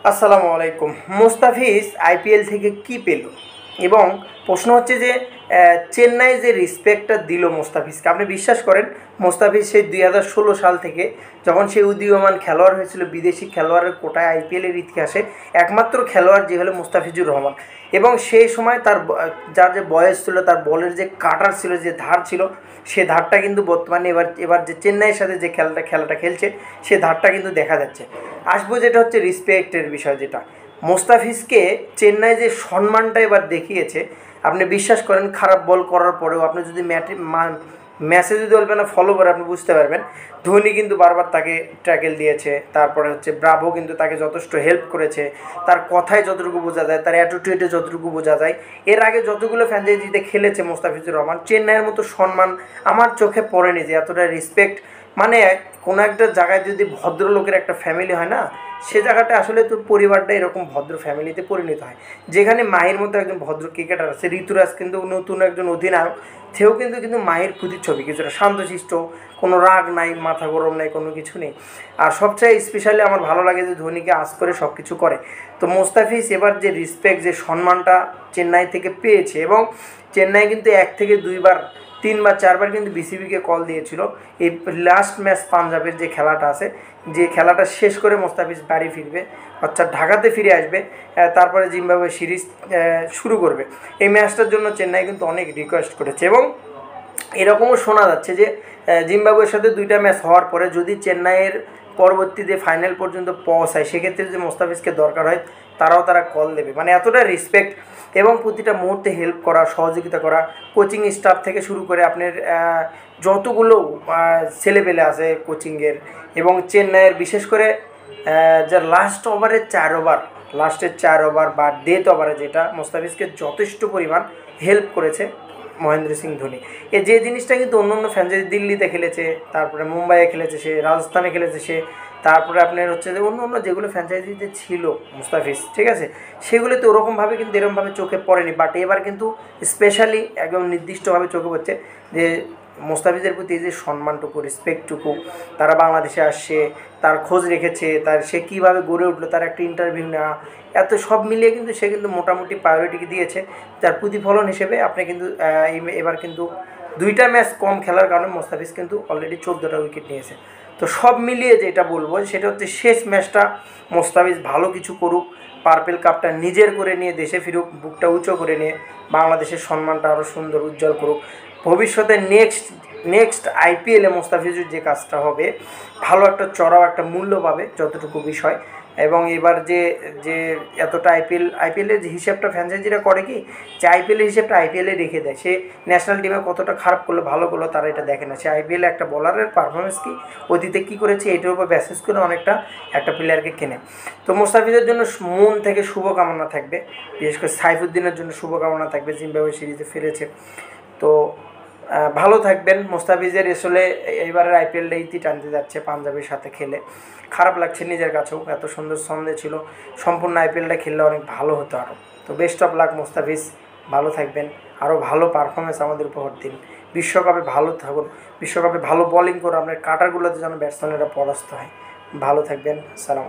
আসসালামু আলাইকুম। মুস্তাফিজ আইপিএল থেকে কি পেল এবং প্রশ্ন হচ্ছে যে চেন্নাই যে রেসপেক্টটা দিল মুস্তাফিজকে, আপনি বিশ্বাস করেন মুস্তাফিজ সেই 2016 সাল থেকে যখন সে উদীয়মান খেলোয়াড় হয়েছিল, বিদেশি খেলোয়াড়ের কোটায় আইপিএলের ইতিহাসে একমাত্র খেলোয়াড় যে হলো মুস্তাফিজুর রহমান। এবং সেই সময় তার যার যে বয়স ছিল, তার বলের যে কাটার ছিল, যে ধার ছিল, সে ধারটা কিন্তু বর্তমানে এবার যে চেন্নাইয়ের সাথে যে খেলাটা খেলছে, সে ধারটা কিন্তু দেখা যাচ্ছে। আসবো যেটা হচ্ছে রেসপেক্টের বিষয়, যেটা মুস্তাফিজকে চেন্নাই যে সম্মানটা এবার দেখিয়েছে, আপনি বিশ্বাস করেন খারাপ বল করার পরেও আপনি যদি ম্যাচে যদি বলবেন না ফলো করে, আপনি বুঝতে পারবেন ধোনি কিন্তু বারবার তাকে ট্যাকেল দিয়েছে। তারপরে হচ্ছে ব্রাভো কিন্তু তাকে যথেষ্ট হেল্প করেছে, তার কথায় যতটুকু বোঝা যায়, তার অ্যাটিটিউডে যতটুকু বোঝা যায়। এর আগে যতগুলো ফ্র্যাঞ্চাইজিতে খেলেছে মুস্তাফিজুর রহমান, চেন্নাইয়ের মতো সম্মান আমার চোখে পড়েনি যে এতটা রেসপেক্ট। মানে কোনো একটা জায়গায় যদি ভদ্রলোকের একটা ফ্যামিলি হয় না, সে জায়গাটা আসলে তোর পরিবারটা এরকম ভদ্র ফ্যামিলিতে পরিণত হয়। যেখানে মাহির মতো একজন ভদ্র ক্রিকেটার আছে, ঋতুরাজ কিন্তু নতুন একজন অধিনায়ক, সেও কিন্তু মাহির প্রতিচ্ছবি, কিছুটা শান্তশিষ্ট, কোনো রাগ নাই, মাথা গরম নাই, কোনো কিছু নেই। আর সবচেয়ে স্পেশালি আমার ভালো লাগে যে ধোনিকে আজ করে সব কিছু করে। তো মুস্তাফিজ এবার যে রেসপেক্ট, যে সম্মানটা চেন্নাই থেকে পেয়েছে, এবং চেন্নাই কিন্তু 1 থেকে 2বার 3 বা 4বার কিন্তু বিসিবিকে কল দিয়েছিল এই লাস্ট ম্যাচ পাঞ্জাবের যে খেলাটা আছে, যে খেলাটা শেষ করে মুস্তাফিজ বাড়ি ফিরবে, অর্থাৎ ঢাকাতে ফিরে আসবে, তারপরে জিম্বাবুয়ে সিরিজ শুরু করবে। এই ম্যাচটার জন্য চেন্নাই কিন্তু অনেক রিকোয়েস্ট করেছে, এবং এরকমও শোনা যাচ্ছে যে জিম্বাবুয়ের সাথে 2টা ম্যাচ হওয়ার পরে যদি চেন্নাইয়ের পরবর্তীতে ফাইনাল পর্যন্ত পৌঁছায়, সেক্ষেত্রে যদি মুস্তাফিজকে দরকার হয় তারা কল দেবে। মানে এতটা রেসপেক্ট এবং প্রতিটা মুহূর্তে হেল্প করা, সহযোগিতা করা, কোচিং স্টাফ থেকে শুরু করে আপনার যতগুলো ছেলেপেলে আছে কোচিংয়ের, এবং চেন্নাইয়ের বিশেষ করে যা লাস্টের 4 ওভার বা ডেথ ওভারে যেটা মুস্তাফিজকে যথেষ্ট পরিমাণ হেল্প করেছে মহেন্দ্র সিং ধোনি। যে জিনিসটা কিন্তু অন্য অন্য ফ্র্যাঞ্চাইজি, দিল্লিতে খেলেছে, তারপরে মুম্বাইয়ে খেলেছে সে, রাজস্থানে খেলেছে সে, তারপরে আপনার হচ্ছে যে অন্য যেগুলো ফ্র্যাঞ্চাইজিতে ছিল মুস্তাফিজ, ঠিক আছে, সেগুলোতে ওরকমভাবে কিন্তু এরকমভাবে চোখে পড়েনি। বাট এবার কিন্তু স্পেশালি একদম নির্দিষ্টভাবে চোখে পড়ছে যে মুস্তাফিজের প্রতি যে সম্মানটুকু, রেসপেক্টটুকু, তারা বাংলাদেশে আসছে, তার খোঁজ রেখেছে, সে কীভাবে গড়ে উঠলো, তার একটা ইন্টারভিউ নেওয়া, এত সব মিলিয়ে কিন্তু সে কিন্তু মোটামুটি প্রায়োরিটি দিয়েছে। তার প্রতিফলন হিসেবে আপনি কিন্তু এবার কিন্তু 2টা ম্যাচ কম খেলার কারণে মুস্তাফিজ কিন্তু অলরেডি 14টা উইকেট নিয়েছে। তো সব মিলিয়ে যেটা বলবো সেটা হচ্ছে শেষ ম্যাচটা মুস্তাফিজ ভালো কিছু করুক, পার্পেল কাপটা নিজের করে নিয়ে দেশে ফিরুক, বুকটা উঁচু করে নিয়ে বাংলাদেশের সম্মানটা আরও সুন্দর উজ্জ্বল করুক। ভবিষ্যতে নেক্সট আইপিএলে মুস্তাফিজুর যে কাজটা হবে, ভালো একটা চড়াও একটা মূল্য পাবে যতটুকু বিষয়। এবং এবার যে এতটা আইপিএলের যে হিসাবটা ফ্র্যাঞ্চাইজিরা করে কি, যে আইপিএলের হিসাবটা আইপিএলে রেখে দেয়, সে ন্যাশনাল টিমে কতটা খারাপ করলো ভালো করলো তারা এটা দেখে না। সে আইপিএলে একটা বলারের পারফরমেন্স কি, অতীতে কী করেছে, এটার উপর বেসিস করে অনেকটা একটা প্লেয়ারকে কেনে। তো মুস্তাফিজের জন্য মন থেকে শুভকামনা থাকবে, বিশেষ করে সাইফুদ্দিনের জন্য শুভকামনা থাকবে, জিম্বাবুয়ে সিরিজে ফিরেছে। তো ভালো থাকবেন। মুস্তাফিজের আসলে এবারের আইপিএলটা ইতি টানতে যাচ্ছে পাঞ্জাবের সাথে খেলে, খারাপ লাগছে নিজের কাছেও, এত সুন্দর ছন্দে ছিল, সম্পূর্ণ আইপিএলটা খেললে অনেক ভালো হতো আরও। তো বেস্ট অফ লাক মুস্তাফিজ, ভালো থাকবেন, আরও ভালো পারফরমেন্স আমাদের উপহার দিন, বিশ্বকাপে ভালো থাকুন, বিশ্বকাপে ভালো বোলিং করে আপনার কাটারগুলোতে যেন ব্যাটসম্যানেরা পরাস্ত হয়। ভালো থাকবেন, সালাম।